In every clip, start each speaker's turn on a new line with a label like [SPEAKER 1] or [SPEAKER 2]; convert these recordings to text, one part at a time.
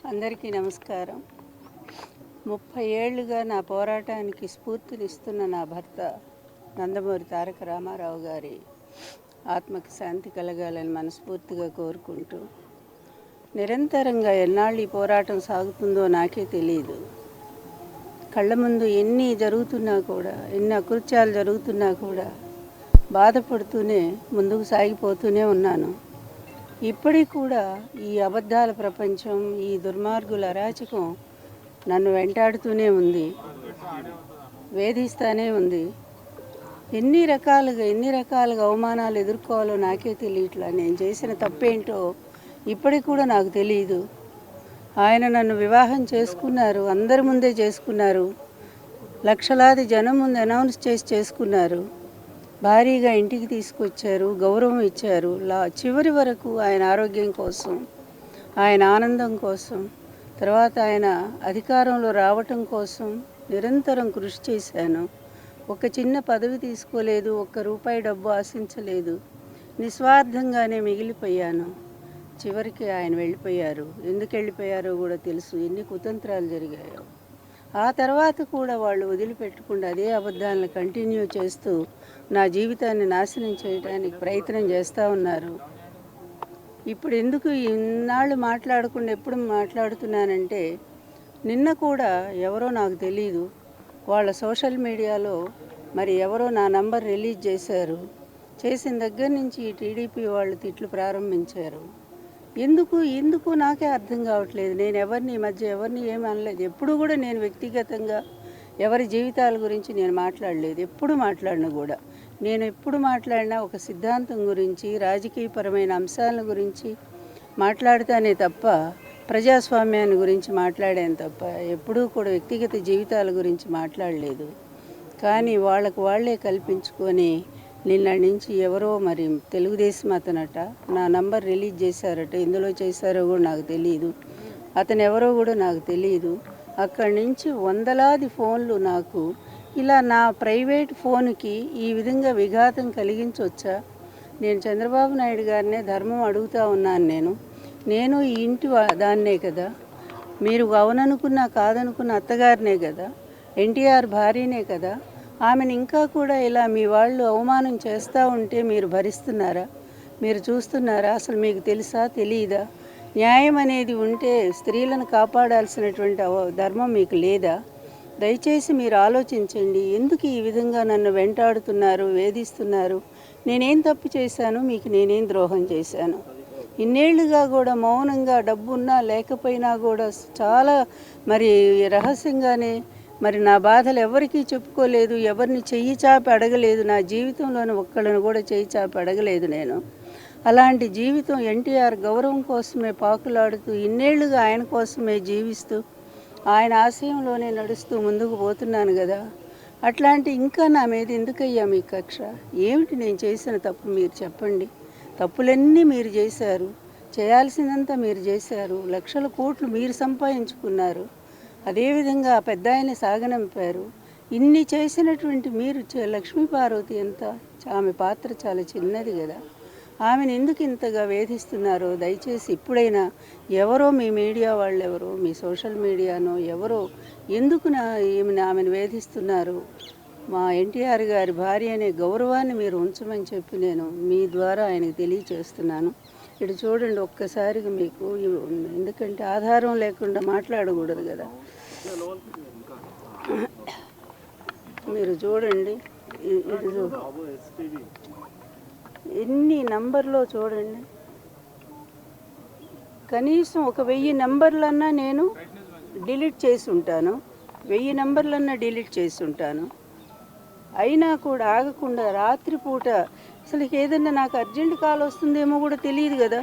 [SPEAKER 1] అందరికీ నమస్కారం. 30 ఏళ్లుగా నా పోరాటానికి స్ఫూర్తినిస్తున్న నా భర్త నందమూరి తారక రామారావు గారి ఆత్మకి శాంతి కలగాలని మనస్ఫూర్తిగా కోరుకుంటూ, నిరంతరంగా ఎన్నాళ్ళు ఈ పోరాటం సాగుతుందో నాకే తెలియదు. కళ్ళ ముందు ఎన్ని జరుగుతున్నా కూడా, ఎన్ని అకృత్యాలు జరుగుతున్నా కూడా బాధపడుతూనే ముందుకు సాగిపోతూనే ఉన్నాను. ఇప్పటికి కూడా ఈ అబద్ధాల ప్రపంచం, ఈ దుర్మార్గుల అరాచకం నన్ను వెంటాడుతూనే ఉంది, వేధిస్తూనే ఉంది. ఎన్ని రకాలుగా అవమానాలు ఎదుర్కోవాలో నాకే తెలియట్లా. నేను చేసిన తప్పేంటో ఇప్పటికి కూడా నాకు తెలియదు. ఆయన నన్ను వివాహం చేసుకున్నారు, అందరి ముందే చేసుకున్నారు, లక్షలాది జనం ముందు అనౌన్స్ చేసి చేసుకున్నారు, భారీగా ఇంటికి తీసుకొచ్చారు, గౌరవం ఇచ్చారు. చివరి వరకు ఆయన ఆరోగ్యం కోసం, ఆయన ఆనందం కోసం, తర్వాత ఆయన అధికారంలో రావటం కోసం నిరంతరం కృషి చేశాను. ఒక చిన్న పదవి తీసుకోలేదు, ₹1 డబ్బు ఆశించలేదు, నిస్వార్థంగానే మిగిలిపోయాను. చివరికి ఆయన వెళ్ళిపోయారు. ఎందుకు వెళ్ళిపోయారో కూడా తెలుసు, ఎన్ని కుతంత్రాలు జరిగాయో. ఆ తర్వాత కూడా వాళ్ళు వదిలిపెట్టకుండా అదే అబద్ధాలను కంటిన్యూ చేస్తూ నా జీవితాన్ని నాశనం చేయడానికి ప్రయత్నం చేస్తూ ఉన్నారు. ఇప్పుడు ఎందుకు ఇన్నాళ్ళు మాట్లాడకుండా ఎప్పుడు మాట్లాడుతున్నానంటే, నిన్న కూడా ఎవరో నాకు తెలీదు, వాళ్ళ సోషల్ మీడియాలో మరి ఎవరో నా నంబర్ రిలీజ్ చేశారు. చేసిన దగ్గర నుంచి టీడీపీ వాళ్ళు తిట్లు ప్రారంభించారు. ఎందుకు నాకే అర్థం కావట్లేదు. నేను ఎవరిని ఏమి అనలేదు. ఎప్పుడు కూడా నేను వ్యక్తిగతంగా ఎవరి జీవితాల గురించి నేను మాట్లాడలేదు, ఎప్పుడు మాట్లాడను కూడా. నేను ఎప్పుడు మాట్లాడినా ఒక సిద్ధాంతం గురించి, రాజకీయపరమైన అంశాల గురించి మాట్లాడతానే తప్ప, ప్రజాస్వామ్యాన్ని గురించి మాట్లాడాను తప్ప ఎప్పుడూ కూడా వ్యక్తిగత జీవితాల గురించి మాట్లాడలేదు. కానీ వాళ్ళే కల్పించుకొని నిన్న నుంచి ఎవరో మరి తెలుగుదేశం అతనట నా నంబర్ రిలీజ్ చేశారట. ఎందులో చేశారో కూడా నాకు తెలియదు, అతను ఎవరో కూడా నాకు తెలియదు. అక్కడి నుంచి వందలాది ఫోన్లు నాకు ఇలా నా ప్రైవేట్ ఫోన్కి ఈ విధంగా విఘాతం కలిగించవచ్చా? నేను చంద్రబాబు నాయుడు గారినే ధర్మం అడుగుతూ ఉన్నాను. నేను ఈ ఇంటి దాన్నే కదా, మీరు అవుననుకున్నా కాదనుకున్న అత్తగారినే కదా, ఎన్టీఆర్ భార్యనే కదా. ఆమెను ఇంకా కూడా ఇలా మీ వాళ్ళు అవమానం చేస్తూ ఉంటే మీరు భరిస్తున్నారా? మీరు చూస్తున్నారా? అసలు మీకు తెలుసా, తెలియదా? న్యాయం అనేది ఉంటే స్త్రీలను కాపాడాల్సినటువంటి ధర్మం మీకు లేదా? దయచేసి మీరు ఆలోచించండి. ఎందుకు ఈ విధంగా నన్ను వెంటాడుతున్నారు, వేధిస్తున్నారు? నేనేం తప్పు చేశాను? మీకు నేనేం ద్రోహం చేశాను? ఇన్నేళ్లుగా కూడా మౌనంగా, డబ్బున్నా లేకపోయినా కూడా చాలా మరి రహస్యంగానే మరి నా బాధలు ఎవరికీ చెప్పుకోలేదు, ఎవరిని చెయ్యి చాపి అడగలేదు. నా జీవితంలోని ఒక్కళ్ళని కూడా చెయ్యి చాపి అడగలేదు నేను. అలాంటి జీవితం ఎన్టీఆర్ గౌరవం కోసమే పాకులాడుతూ, ఇన్నేళ్లుగా ఆయన కోసమే జీవిస్తూ, ఆయన ఆశయంలోనే నడుస్తూ ముందుకు పోతున్నాను కదా. అట్లాంటి ఇంకా నా మీద ఎందుకయ్యా మీ కక్ష? ఏమిటి నేను చేసిన తప్పు మీరు చెప్పండి. తప్పులన్నీ మీరు చేశారు, చేయాల్సిందంతా మీరు చేశారు, లక్షల కోట్లు మీరు సంపాదించుకున్నారు, అదేవిధంగా పెద్ద ఆయన సాగనంపారు. ఇన్ని చేసినటువంటి మీరు లక్ష్మీపార్వతి ఎంత, ఆమె పాత్ర చాలా చిన్నది కదా. ఆమెను ఎందుకు ఇంతగా వేధిస్తున్నారో దయచేసి ఇప్పుడైనా ఎవరో మీ మీడియా వాళ్ళు, ఎవరో మీ సోషల్ మీడియానో ఎవరో ఎందుకు ఆమెను వేధిస్తున్నారు? మా ఎన్టీఆర్ గారి భార్య అనే గౌరవాన్ని మీరు ఉంచమని చెప్పి నేను మీ ద్వారా ఆయనకు తెలియచేస్తున్నాను. ఇటు చూడండి ఒక్కసారిగా మీకు, ఎందుకంటే ఆధారం లేకుండా మాట్లాడకూడదు కదా. మీరు చూడండి, ఇటు ఎన్ని నంబర్లో చూడండి. కనీసం 1000 నంబర్లన్నా నేను డిలీట్ చేసి ఉంటాను, 1000 నంబర్లన్నా డిలీట్ చేసి ఉంటాను. అయినా కూడా ఆగకుండా రాత్రిపూట అసలు ఏదన్నా నాకు అర్జెంట్ కాల్ వస్తుందేమో కూడా తెలియదు కదా.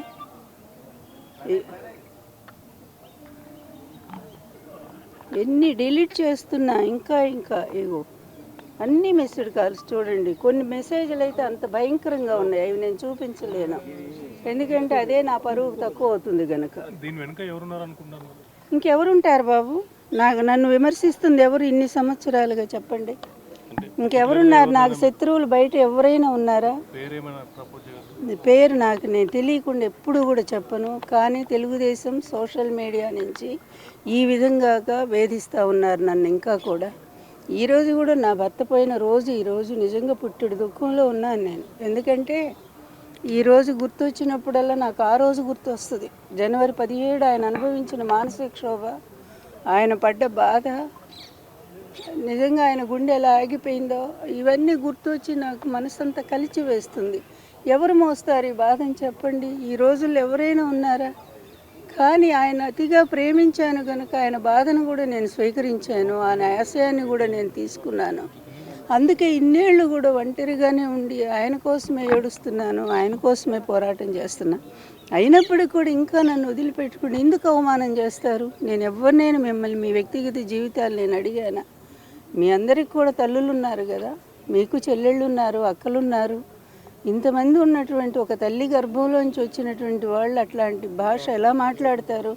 [SPEAKER 1] ఎన్ని డిలీట్ చేస్తున్నా ఇంకా ఇగో అన్ని మెసేజ్ కాల్స్ చూడండి. కొన్ని మెసేజ్లు అయితే అంత భయంకరంగా ఉన్నాయి, అవి నేను చూపించలేను, ఎందుకంటే అదే నా పరువు తక్కువ అవుతుంది కనుక. ఇంకెవరుంటారు బాబు? నన్ను విమర్శిస్తుంది ఎవరు ఇన్ని సంవత్సరాలుగా చెప్పండి? ఇంకెవరున్నారు నాకు శత్రువులు? బయట ఎవరైనా ఉన్నారా? పేరు నాకు నేను తెలియకుండా ఎప్పుడు కూడా చెప్పను. కానీ తెలుగుదేశం సోషల్ మీడియా నుంచి ఈ విధంగా వేధిస్తూ ఉన్నారు నన్ను ఇంకా కూడా. ఈరోజు కూడా నా భర్త పోయిన రోజు ఈరోజు నిజంగా పుట్టెడు దుఃఖంలో ఉన్నాను నేను. ఎందుకంటే ఈరోజు గుర్తొచ్చినప్పుడల్లా నాకు ఆ రోజు గుర్తొస్తుంది. జనవరి 17 ఆయన అనుభవించిన మానసిక క్షోభ, ఆయన పడ్డ బాధ, నిజంగా ఆయన గుండె ఎలా ఆగిపోయిందో ఇవన్నీ గుర్తొచ్చి నాకు మనసంతా కలిచి వేస్తుంది. ఎవరు మోస్తారు ఈ బాధని చెప్పండి? ఈ రోజుల్లో ఎవరైనా ఉన్నారా? కానీ ఆయన అతిగా ప్రేమించాను కనుక ఆయన బాధను కూడా నేను స్వీకరించాను, ఆయన ఆశయాన్ని కూడా నేను తీసుకున్నాను. అందుకే ఇన్నేళ్ళు కూడా ఒంటరిగానే ఉండి ఆయన కోసమే ఏడుస్తున్నాను, ఆయన కోసమే పోరాటం చేస్తున్నా. అయినప్పటికీ కూడా ఇంకా నన్ను వదిలిపెట్టుకుని ఎందుకు అవమానం చేస్తారు? నేను మిమ్మల్ని మీ వ్యక్తిగత జీవితాలు నేను అడిగానా? మీ అందరికి కూడా తల్లులు ఉన్నారు కదా, మీకు చెల్లెళ్ళు ఉన్నారు, అక్కలున్నారు. ఇంతమంది ఉన్నటువంటి ఒక తల్లి గర్భంలోంచి వచ్చినటువంటి వాళ్ళు అట్లాంటి భాష ఎలా మాట్లాడతారు?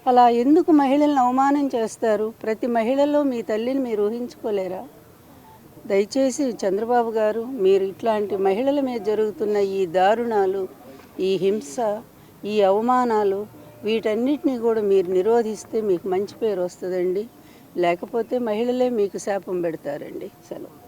[SPEAKER 1] అలా ఎందుకు మహిళలను అవమానం చేస్తారు? ప్రతి మహిళలో మీ తల్లిని మీరు ఊహించుకోలేరా? దయచేసి చంద్రబాబు గారు, మీరు ఇట్లాంటి మహిళల మీద జరుగుతున్న ఈ దారుణాలు, ఈ హింస, ఈ అవమానాలు, వీటన్నిటినీ కూడా మీరు నిరోధిస్తే మీకు మంచి పేరు వస్తుందండి. లేకపోతే మహిళలే మీకు శాపం పెడతారండి. సెలవు.